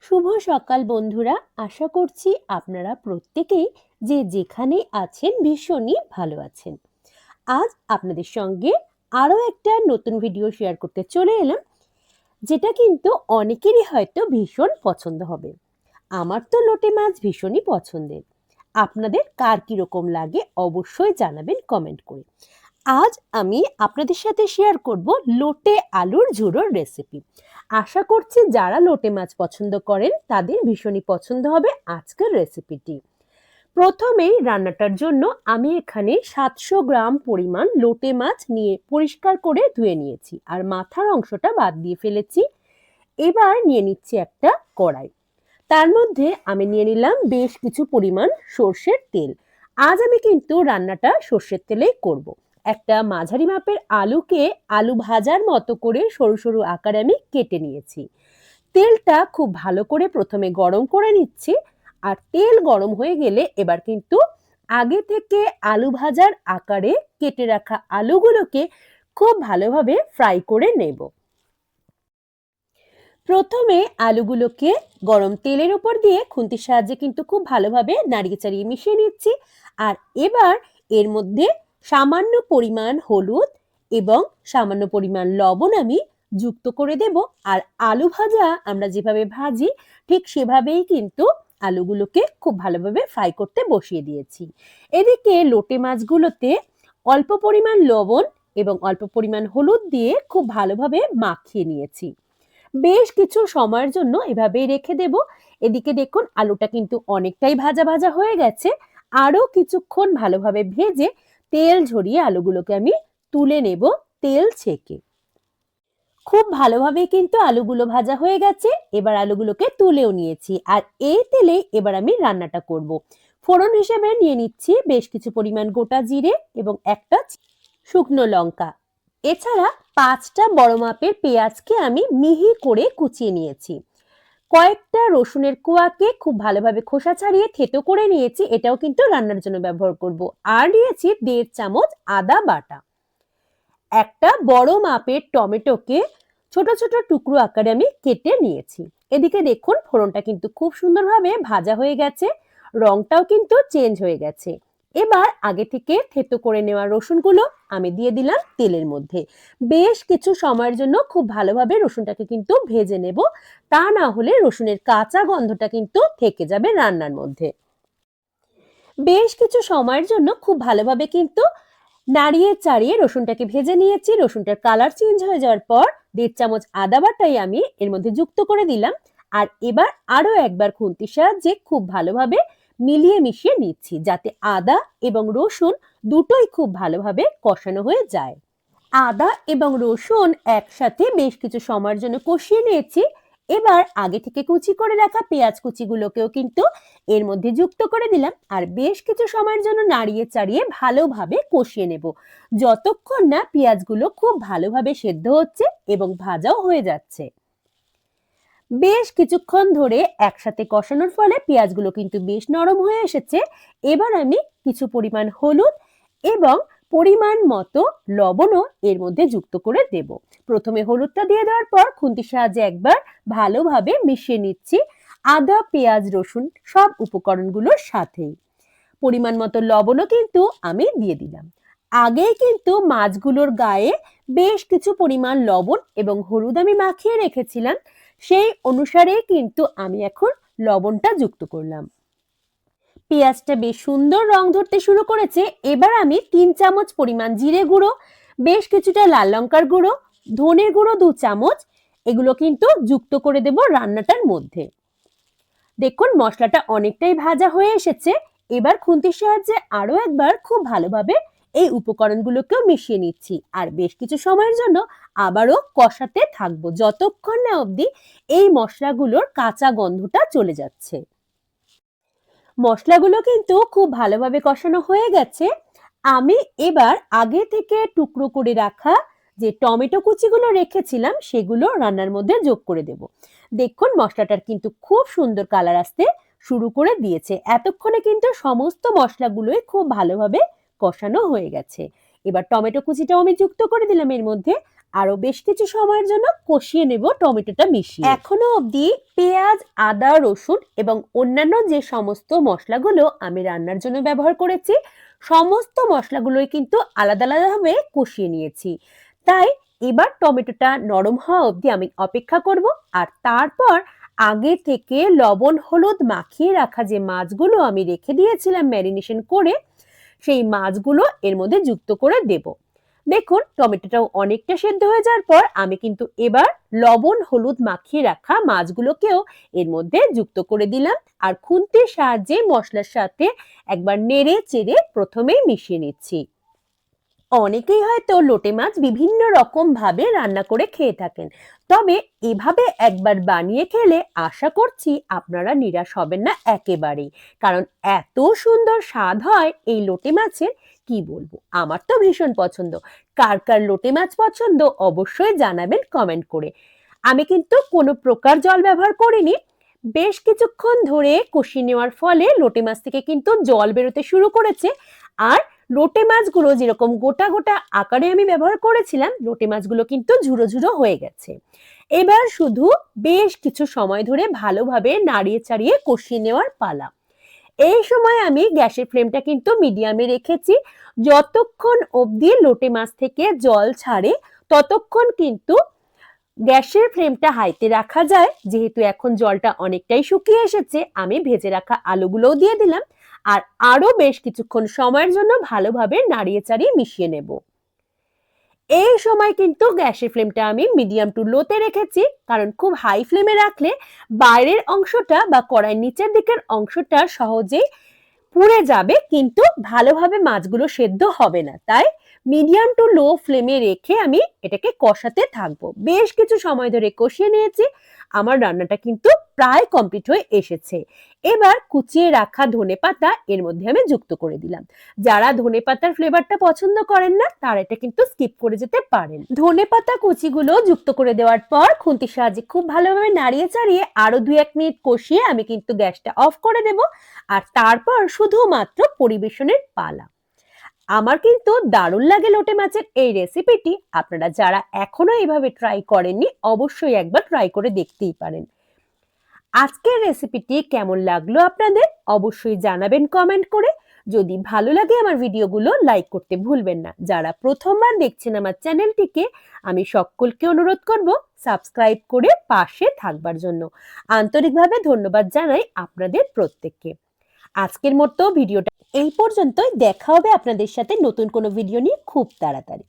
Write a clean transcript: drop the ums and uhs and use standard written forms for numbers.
শুভ সকাল বন্ধুরা। আশা করছি আপনারা প্রত্যেকেই যে যেখানে আছেন ভীষণই ভালো আছেন। আজ আপনাদের সঙ্গে আরও একটা নতুন ভিডিও শেয়ার করতে চলে এলাম, যেটা কিন্তু অনেকেরই হয়তো ভীষণ পছন্দ হবে। আমার তো লোটে মাছ ভীষণই পছন্দের। আপনাদের কার কিরকম লাগে অবশ্যই জানাবেন কমেন্ট করে। আজ আমি আপনাদের সাথে শেয়ার করব লোটে আলুর ঝুড়োর রেসিপি। আশা করছি যারা লোটে মাছ পছন্দ করেন তাদের ভীষণই পছন্দ হবে আজকের রেসিপিটি। প্রথমেই রান্নাটার জন্য আমি এখানে 700 গ্রাম পরিমাণ লোটে মাছ নিয়ে পরিষ্কার করে ধুয়ে নিয়েছি, আর মাথার অংশটা বাদ দিয়ে ফেলেছি। এবার নিয়ে নিচ্ছি একটা কড়াই। তার মধ্যে আমি নিয়ে নিলাম বেশ কিছু পরিমাণ সর্ষের তেল। আজ আমি কিন্তু রান্নাটা সর্ষের তেলেই করব। একটা মাঝারি মাপের আলুকে আলু ভাজার মতো করে সরু সরু আকারে আমি কেটে নিয়েছি। তেলটা খুব ভালো করে প্রথমে গরম করে নিচ্ছি, আর তেল গরম হয়ে গেলে এবার কিন্তু আগে থেকে আলু ভাজার আকারে কেটে রাখা আলুগুলোকে খুব ভালোভাবে ফ্রাই করে নেব। প্রথমে আলুগুলোকে গরম তেলের উপর দিয়ে খুন্তির সাহায্যে কিন্তু খুব ভালোভাবে নাড়িয়ে চাড়িয়ে মিশিয়ে নিচ্ছি। আর এবার এর মধ্যে সামান্য পরিমাণ হলুদ এবং সামান্য পরিমাণ লবণ আমি যুক্ত করে দেব। আর আলু ভাজা আমরা যেভাবে ভাজি ঠিক সেভাবেই কিন্তু আলুগুলোকে খুব ভালোভাবে ফ্রাই করতে বসিয়ে দিয়েছি। এদিকে লোটে মাছগুলোতে অল্প পরিমাণ লবণ এবং অল্প পরিমাণ হলুদ দিয়ে খুব ভালোভাবে মাখিয়ে নিয়েছি। বেশ কিছু সময়ের জন্য এভাবেই রেখে দেব। এদিকে দেখুন আলুটা কিন্তু অনেকটাই ভাজা ভাজা হয়ে গেছে। আরো কিছুক্ষণ ভালোভাবে ভেজে তেল ঝরিয়ে আলুগুলোকে আমি তুলে নেব তেল ছেঁকে। খুব ভালোভাবে কিন্তু আলুগুলো ভাজা হয়ে গেছে। এবার আলুগুলোকে তুলেও নিয়েছি, আর এই তেলে এবার আমি রান্নাটা করব। ফোড়ন হিসেবে নিয়ে নিচ্ছি বেশ কিছু পরিমাণ গোটা জিরে এবং একটা শুকনো লঙ্কা। এছাড়া 5টা বড় মাপের পেঁয়াজকে আমি মিহি করে কুচিয়ে নিয়েছি। কয়েকটা রসুনের কোয়াকে খুব ভালোভাবে খোসা ছাড়িয়ে থেতো করে নিয়েছি, এটাও কিন্তু রান্নার জন্য ব্যবহার করব। আর নিয়েছি 1.5 চামচ আদা বাটা। একটা বড় মাপের টমেটোকে ছোট ছোট টুকরো আকারে আমি কেটে নিয়েছি। এদিকে দেখুন ফোড়নটা কিন্তু খুব সুন্দরভাবে ভাজা হয়ে গেছে, রংটাও কিন্তু চেঞ্জ হয়ে গেছে। এবার আগে থেকে থেতো করে নেওয়া রসুনগুলো আমি দিয়ে দিলাম তেলের মধ্যে। বেশ কিছু সময়ের জন্য খুব ভালোভাবে রসুনটাকে কিন্তু ভেজে নেব, তা না হলে রসুনের কাঁচা গন্ধটা কিন্তু থেকে যাবে রান্নার মধ্যে। বেশ কিছু সময়ের জন্য খুব ভালোভাবে কিন্তু নাড়িয়ে চাড়িয়ে রসুনটাকে ভেজে নিয়েছি। রসুনটার কালার চেঞ্জ হয়ে যাওয়ার পর 1.5 চামচ আদা বাটাই আমি এর মধ্যে যুক্ত করে দিলাম। আর এবার আরো একবার খুন্তির সাহায্যে খুব ভালোভাবে মিলিয়ে মিশিয়ে নিচ্ছি, যাতে আদা এবং রসুন দুটোই খুব ভালোভাবে কষানো হয়ে যায়। আদা এবং রসুন একসাথে বেশ কিছু সময়ের জন্য কষিয়ে নিয়েছি। এবার আগে থেকে কুচি করে রাখা পেঁয়াজ কুচিগুলোকেও কিন্তু এর মধ্যে যুক্ত করে দিলাম, আর বেশ কিছু সময়ের জন্য নাড়িয়ে চাড়িয়ে ভালোভাবে কষিয়ে নেব, যতক্ষণ না পেঁয়াজগুলো খুব ভালোভাবে সেদ্ধ হচ্ছে এবং ভাজাও হয়ে যাচ্ছে। বেশ কিছুক্ষণ ধরে একসাথে কষানোর ফলে পেঁয়াজগুলো কিন্তু বেশ নরম হয়ে এসেছে। এবার আমি কিছু পরিমাণ হলুদ এবং পরিমাণ মতো লবণও এর মধ্যে যুক্ত করে দেব। প্রথমে হলুদটা দিয়ে দেওয়ার পর খুন্তির সাহায্যে একবার ভালোভাবে মিশিয়ে নিচ্ছি আদা পেঁয়াজ রসুন সব উপকরণগুলোর সাথেই। পরিমাণ মতো লবণও কিন্তু আমি দিয়ে দিলাম। আগেই কিন্তু মাছগুলোর গায়ে বেশ কিছু পরিমাণ লবণ এবং হলুদ আমি মাখিয়ে রেখেছিলাম, সেই অনুসারে কিন্তু আমি এখন লবণটা যুক্ত করলাম। পেঁয়াজটা বেশ সুন্দর রং ধরতে শুরু করেছে। এবার আমি 3 চামচ পরিমাণ জিরে গুঁড়ো, বেশ কিছুটা লাল লঙ্কার গুঁড়ো, ধনের গুঁড়ো 2 চামচ এগুলো কিন্তু যুক্ত করে দেব রান্নাটার মধ্যে। দেখুন মশলাটা অনেকটাই ভাজা হয়ে এসেছে। এবার খুন্তির সাহায্যে আরো একবার খুব ভালোভাবে এই উপকরণগুলোকেও মিশিয়ে নিচ্ছি, আর বেশ কিছু সময়ের জন্য আবারও কষাতে থাকবো যতক্ষণ না অবধি এই মশলাগুলোর কাঁচা গন্ধটা চলে যাচ্ছে। মশলাগুলো কিন্তু খুব ভালোভাবে কষানো হয়ে গেছে। আমি এবার আগে থেকে টুকরো করে রাখা যে টমেটো কুচিগুলো রেখেছিলাম সেগুলো রান্নার মধ্যে যোগ করে দেব। দেখুন মশলাটার কিন্তু খুব সুন্দর কালার আসতে শুরু করে দিয়েছে। এতক্ষণে কিন্তু সমস্ত মশলাগুলোই খুব ভালোভাবে কষানো হয়ে গেছে। এবার টমেটো কুচিটাও আমি যুক্ত করে দিলাম এর মধ্যে, আরো বেশ কিছু সময়ের জন্য কষিয়ে নেব টমেটোটা মিশিয়ে। এখনো অবধি পেঁয়াজ, আদা, রসুন এবং অন্যান্য যে সমস্ত মশলাগুলো আমি রান্নার জন্য ব্যবহার করেছি, সমস্ত মশলাগুলোই কিন্তু আলাদা আলাদাভাবে কষিয়ে নিয়েছি। তাই এবার টমেটোটা নরম হওয়া অবধি আমি অপেক্ষা করব। আর তারপর আগে থেকে লবণ হলুদ মাখিয়ে রাখা যে মাছগুলো আমি রেখে দিয়েছিলাম ম্যারিনেশন করে, সেই মাছগুলো এর মধ্যে যুক্ত করে দেব। দেখুন টমেটোটাও অনেকটা সেদ্ধ হয়ে যাওয়ার পর আমি কিন্তু এবার লবণ হলুদ মাখিয়ে রাখা মাছগুলোকেও এর মধ্যে যুক্ত করে দিলাম আর খুন্তির সাহায্যে মশলার সাথে একবার নেড়ে চেড়ে প্রথমেই মিশিয়ে নিচ্ছি। অনেকেই হয়তো লোটে মাছ বিভিন্ন রকম ভাবে রান্না করে খেয়ে থাকেন, তবে এভাবে একবার বানিয়ে খেলে আশা করছি আপনারা নিরাশ হবেন না একেবারেই, কারণ এত সুন্দর স্বাদ হয় এই লোটে মাছের, কি বলবো, আমার তো ভীষণ পছন্দ। কার কার লোটে মাছ পছন্দ অবশ্যই জানাবেন কমেন্ট করে। আমি কিন্তু কোনো প্রকার জল ব্যবহার করিনি। বেশ কিছুক্ষণ ধরে কষিয়ে নেওয়ার ফলে লোটে মাছ থেকে কিন্তু জল বেরোতে শুরু করেছে। আর লোটে মাছগুলো যেরকম গোটা গোটা আকারে আমি ব্যবহার করেছিলাম, লোটে মাছগুলো কিন্তু ঝুরো ঝুরো হয়ে গেছে। এবার শুধু বেশ কিছু সময় ধরে ভালোভাবে নাড়িয়ে চাড়িয়ে কষিয়ে নেওয়ার পালা। এই সময় আমি গ্যাসের ফ্লেমটা কিন্তু মিডিয়ামে রেখেছি। যতক্ষণ অবধি লোটে মাছ থেকে জল ছাড়ে ততক্ষণ কিন্তু গ্যাসের ফ্লেমটা হাইতে রাখা যায়। যেহেতু এখন জলটা অনেকটাই শুকিয়ে এসেছে, আমি ভেজে রাখা আলুগুলোও দিয়ে দিলাম আর আরো বেশ কিছুক্ষণ সময়ের জন্য ভালোভাবে নাড়িয়ে চাড়িয়ে মিশিয়ে নেব। এই সময় কিন্তু গ্যাসের ফ্লেমটা আমি মিডিয়াম টু লোতে রেখেছি, কারণ খুব হাই ফ্লেমে রাখলে বাইরের অংশটা বা কড়াইয়ের নিচের দিকের অংশটা সহজেই পুড়ে যাবে, কিন্তু ভালোভাবে মাছগুলো সেদ্ধ হবে না। তাই মিডিয়াম টু লো ফ্লেমে রেখে আমি এটাকে কষাতে থাকবো। বেশ কিছু সময় ধরে কষিয়ে নিয়েছি, আমার রান্নাটা কিন্তু প্রায় কমপ্লিট হয়ে এসেছে। এবার কুচিয়ে রাখা ধনেপাতা এর মধ্যে আমি যুক্ত করে দিলাম। যারা ধনেপাতার ফ্লেভারটা পছন্দ করেন না তারা এটা কিন্তু স্কিপ করে যেতে পারেন। ধনেপাতা কুচিগুলো যুক্ত করে দেওয়ার পর খুন্তির সাহায্যে খুব ভালোভাবে নাড়িয়ে চাড়িয়ে আরো 2-1 মিনিট কষিয়ে আমি কিন্তু গ্যাসটা অফ করে দেব। আর তারপর শুধুমাত্র পরিবেশনের পালা। আমার কিন্তু দারুণ লাগে লোটে মাছের এই রেসিপিটি। আপনারা যারা এখনো এইভাবে ট্রাই করেননি অবশ্যই একবার ট্রাই করে দেখতেই পারেন। আজকের রেসিপিটি কেমন লাগলো আপনাদের অবশ্যই জানাবেন কমেন্ট করে। যদি ভালো লাগে আমার ভিডিওগুলো লাইক করতে ভুলবেন না। যারা প্রথমবার দেখছেন আমার চ্যানেলটিকে আমি সকলকে অনুরোধ করব সাবস্ক্রাইব করে পাশে থাকবার জন্য। আন্তরিকভাবে ধন্যবাদ জানাই আপনাদের প্রত্যেককে। আজকের মতো ভিডিওটা এই পর্যন্তই। দেখা হবে আপনাদের সাথে নতুন কোনো ভিডিও নিয়ে খুব তাড়াতাড়ি।